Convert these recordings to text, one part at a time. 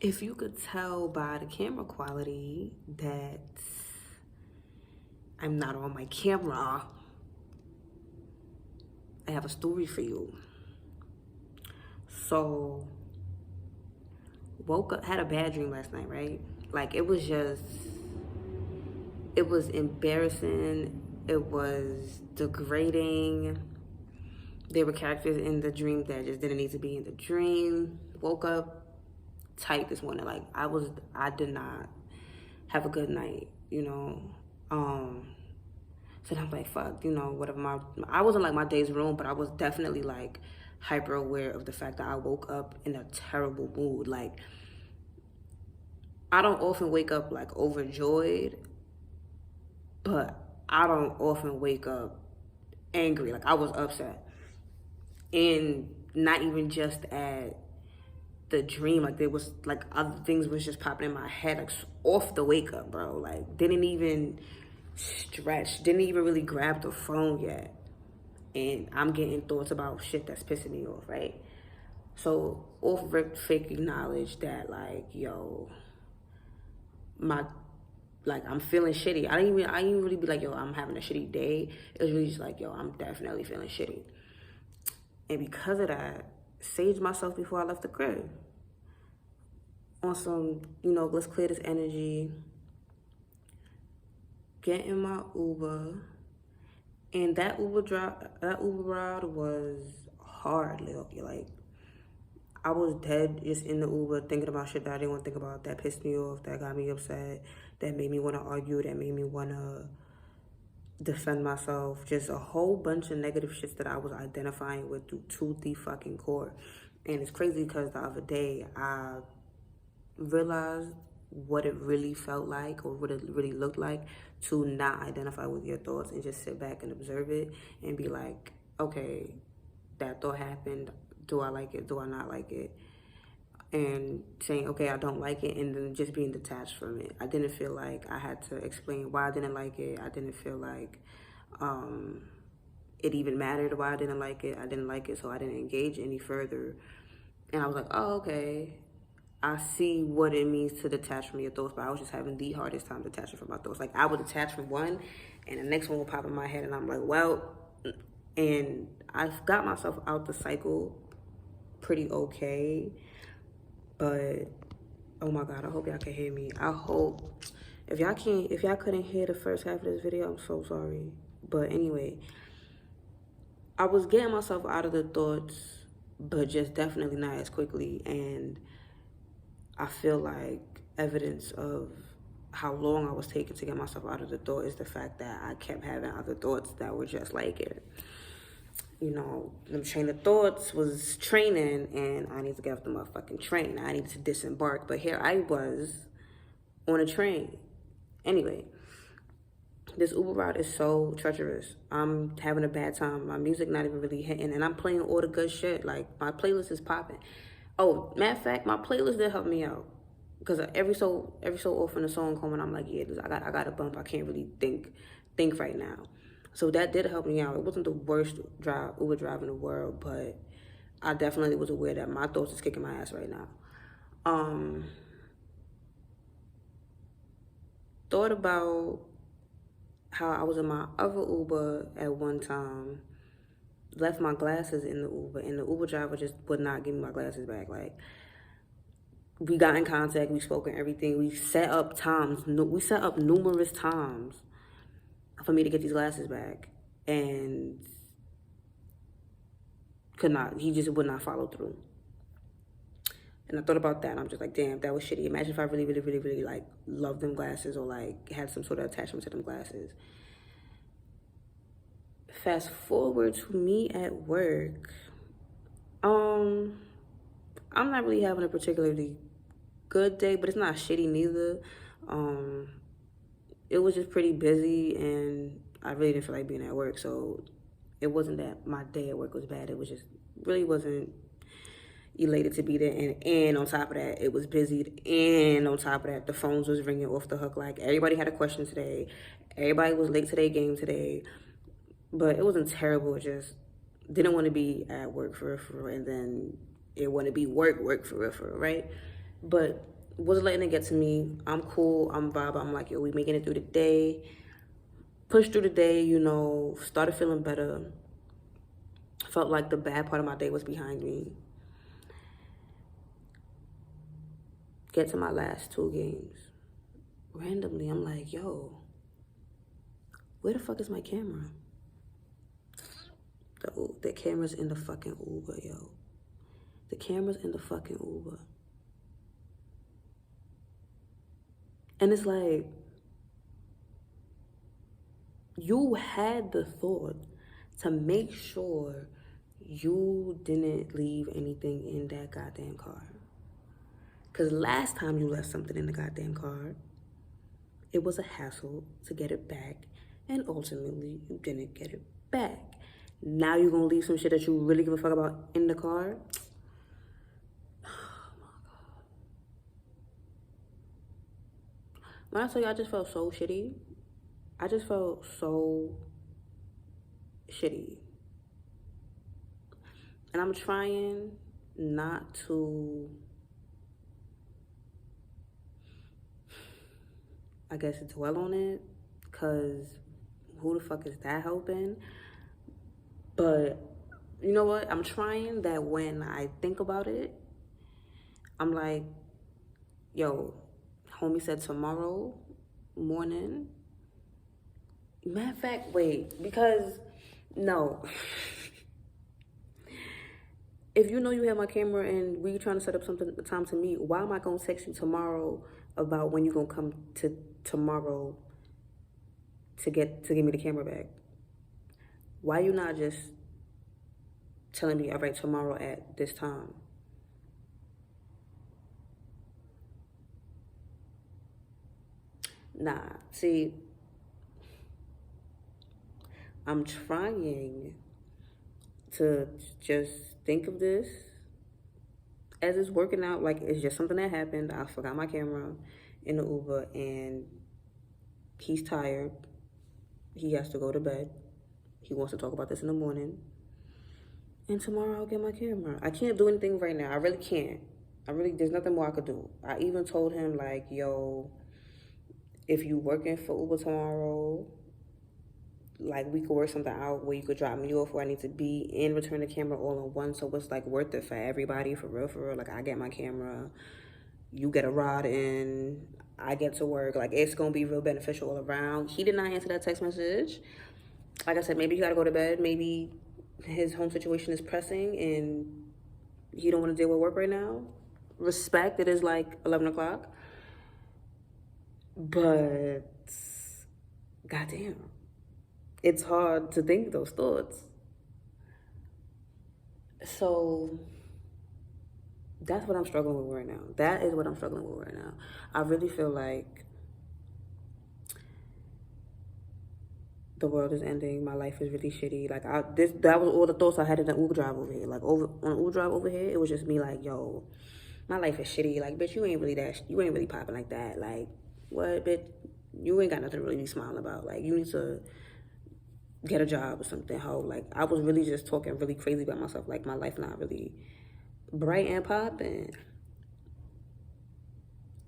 If you could tell by the camera quality that I'm not on my camera, I have a story for you. So, woke up, had a bad dream last night, right? Like, it was embarrassing. It was degrading. There were characters in the dream that just didn't need to be in the dream. Woke up tight this morning. Like, I did not have a good night, you know. So I'm like, fuck, whatever. I wasn't like my day's ruined, but I was definitely like hyper aware of the fact that I woke up in a terrible mood. Like, I don't often wake up like overjoyed, but I don't often wake up angry. Like, I was upset. And not even just at the dream, like there was like other things was just popping in my head, like off the wake up, bro. Like, didn't even stretch, didn't even really grab the phone yet, and I'm getting thoughts about shit that's pissing me off, right? So off rip, fake acknowledge that, like, yo, my, like, I'm feeling shitty. I didn't even really be like, yo, I'm having a shitty day. It was really just like, yo, I'm definitely feeling shitty. And because of that, saged myself before I left the crib on some, let's clear this energy. Get in my Uber, and that Uber ride was hard. Like, I was dead just in the Uber thinking about shit that I didn't want to think about, that pissed me off, that got me upset, that made me want to argue, that made me want to defend myself. Just a whole bunch of negative shits that I was identifying with to the fucking core. And it's crazy because the other day I realized what it really felt like, or what it really looked like, to not identify with your thoughts and just sit back and observe it and be like, okay, that thought happened. Do I like it? Do I not like it? And saying, okay, I don't like it, and then just being detached from it. I didn't feel like I had to explain why I didn't like it. I didn't feel like it even mattered why I didn't like it. I didn't like it, so I didn't engage any further. And I was like, oh, okay. I see what it means to detach from your thoughts, but I was just having the hardest time detaching from my thoughts. Like, I would detach from one, and the next one will pop in my head, and I'm like, well, and I've got myself out the cycle pretty okay, but oh my God, I hope y'all can hear me. I hope, if y'all couldn't hear the first half of this video, I'm so sorry. But anyway, I was getting myself out of the thoughts, but just definitely not as quickly, and I feel like evidence of how long I was taking to get myself out of the thought is the fact that I kept having other thoughts that were just like it. Them train of thoughts was training, and I need to get off the motherfucking train. I needed to disembark, but here I was on a train. Anyway, this Uber ride is so treacherous. I'm having a bad time. My music not even really hitting, and I'm playing all the good shit. Like, my playlist is popping. Oh, matter of fact, my playlist did help me out, because every so often a song come and I'm like, yeah, I got a bump. I can't really think right now. So that did help me out. It wasn't the worst Uber drive in the world, but I definitely was aware that my thoughts is kicking my ass right now. Thought about how I was in my other Uber at one time, left my glasses in the Uber, and the Uber driver just would not give me my glasses back. Like, we got in contact, we spoke and everything. We set up numerous times for me to get these glasses back, and he just would not follow through. And I thought about that, and I'm just like, damn, that was shitty. Imagine if I really, really, really, really, like, loved them glasses, or like had some sort of attachment to them glasses. Fast forward to me at work. I'm not really having a particularly good day, but it's not shitty neither. It was just pretty busy, and I really didn't feel like being at work, so it wasn't that my day at work was bad. It was just really wasn't elated to be there, and on top of that, it was busy, and on top of that, the phones was ringing off the hook. Like, everybody had a question today, everybody was late to their game today, but it wasn't terrible. It just didn't want to be at work for real, and then it want to be work for real, right? But wasn't letting it get to me. I'm cool. I'm vibe. I'm like, yo, we making it through the day. Pushed through the day, you know, started feeling better. Felt like the bad part of my day was behind me. Get to my last 2 games. Randomly, I'm like, yo, where the fuck is my camera? The camera's in the fucking Uber, yo. The camera's in the fucking Uber. And it's like, you had the thought to make sure you didn't leave anything in that goddamn car. Because last time you left something in the goddamn car, it was a hassle to get it back. And ultimately, you didn't get it back. Now you're going to leave some shit that you really give a fuck about in the car? Oh my God. When I tell you I just felt so shitty, I just felt so shitty. And I'm trying not to, I guess, dwell on it, because who the fuck is that helping? But you know what? I'm trying that when I think about it, I'm like, yo, homie said tomorrow morning. Matter of fact, wait, because no. If you know you have my camera and we trying to set up something time to meet, why am I gonna text you tomorrow about when you gonna come to tomorrow to give me the camera back? Why you not just telling me, all right, tomorrow at this time? Nah, see, I'm trying to just think of this as it's working out like it's just something that happened. I forgot my camera in the Uber and he's tired. He has to go to bed. He wants to talk about this in the morning. And tomorrow I'll get my camera. I can't do anything right now. I really can't. There's nothing more I could do. I even told him like, yo, if you working for Uber tomorrow, like we could work something out where you could drop me off where I need to be and return the camera all in one, so it's like worth it for everybody, for real. Like I get my camera, you get a ride in, I get to work. Like it's gonna be real beneficial all around. He did not answer that text message. Like I said, maybe he gotta go to bed. Maybe his home situation is pressing and he don't want to deal with work right now. Respect, it is like 11 o'clock. But goddamn, it's hard to think those thoughts. So that's what I'm struggling with right now. That is what I'm struggling with right now. I really feel like the world is ending. My life is really shitty. Like that was all the thoughts I had in the Uber drive over here. Like on the Uber drive over here, it was just me like, yo, my life is shitty. Like, bitch, you ain't really popping like that. Like, what, bitch? You ain't got nothing to really be smiling about. Like, you need to get a job or something, ho. Like, I was really just talking really crazy about myself. Like, my life not really bright and popping.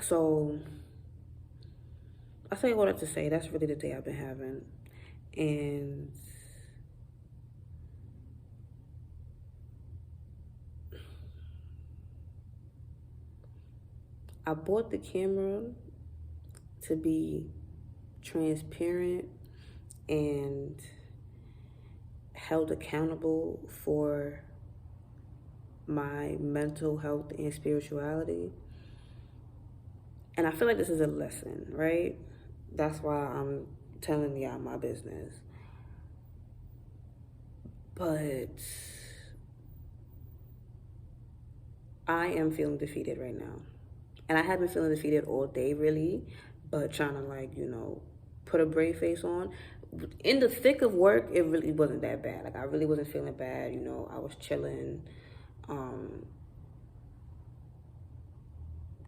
So, I say all that to say that's really the day I've been having. And I bought the camera to be transparent and held accountable for my mental health and spirituality. And I feel like this is a lesson, right? That's why I'm telling y'all my business. But I am feeling defeated right now. And I have been feeling defeated all day, really, but trying to, like, you know, put a brave face on. In the thick of work, it really wasn't that bad. Like, I really wasn't feeling bad, you know. I was chilling.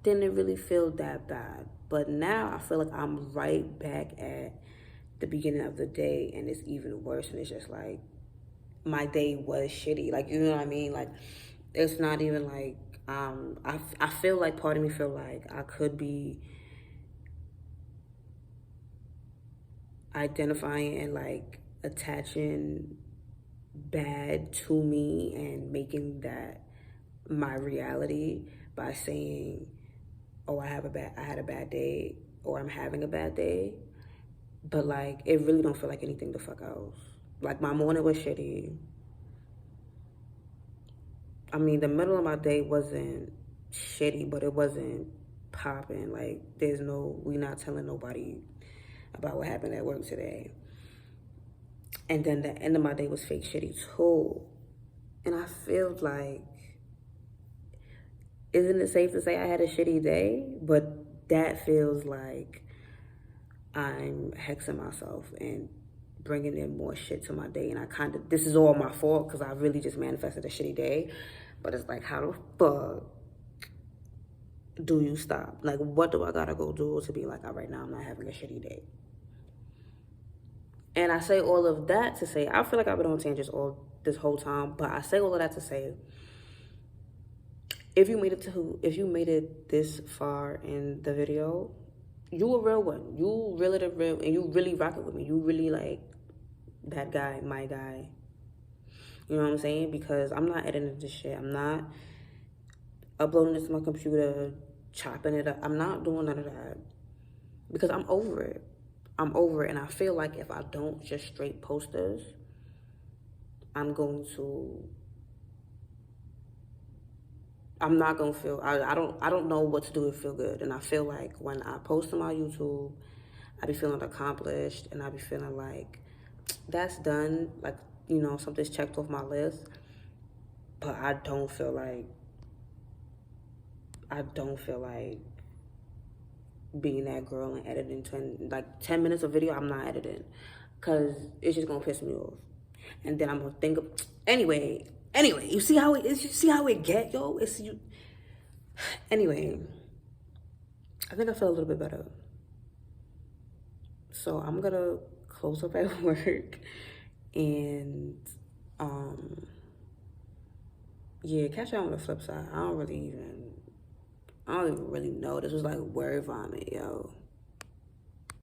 Didn't really feel that bad. But now I feel like I'm right back at the beginning of the day, and it's even worse. And it's just like, my day was shitty. Like, you know what I mean? Like, It's not even like, I feel like part of me feel like I could be identifying and like attaching bad to me and making that my reality by saying, oh, I had a bad day, or I'm having a bad day. But like, it really don't feel like anything the fuck else. Like, my morning was shitty. I mean, the middle of my day wasn't shitty, but it wasn't popping. Like, we not telling nobody about what happened at work today. And then the end of my day was fake shitty too. And I feel like, isn't it safe to say I had a shitty day? But that feels like I'm hexing myself and bringing in more shit to my day. And this is all my fault because I really just manifested a shitty day. But it's like, how the fuck do you stop? Like, what do I gotta go do to be like, all right, now I'm not having a shitty day? And I say all of that to say, I feel like I've been on tangents all this whole time, but I say all of that to say, if you made it this far in the video, you a real one. You really the real, and you really rocking with me. You really like that guy, my guy. You know what I'm saying? Because I'm not editing this shit. I'm not uploading this to my computer, chopping it up. I'm not doing none of that because I'm over it. I'm over it, and I feel like if I don't just straight post this, I'm not gonna feel. I don't know what to do to feel good, and I feel like when I post on my YouTube, I be feeling accomplished, and I be feeling like that's done. Like, something's checked off my list. But I don't feel like being that girl and editing 10 minutes of video. I'm not editing because it's just gonna piss me off, and then I'm gonna think of anyway. You see how it is. You see how it get, yo. It's you. Anyway, I think I feel a little bit better. So I'm gonna close up at work, and yeah, catch y'all on the flip side. I don't even really know. This was like word vomit, yo.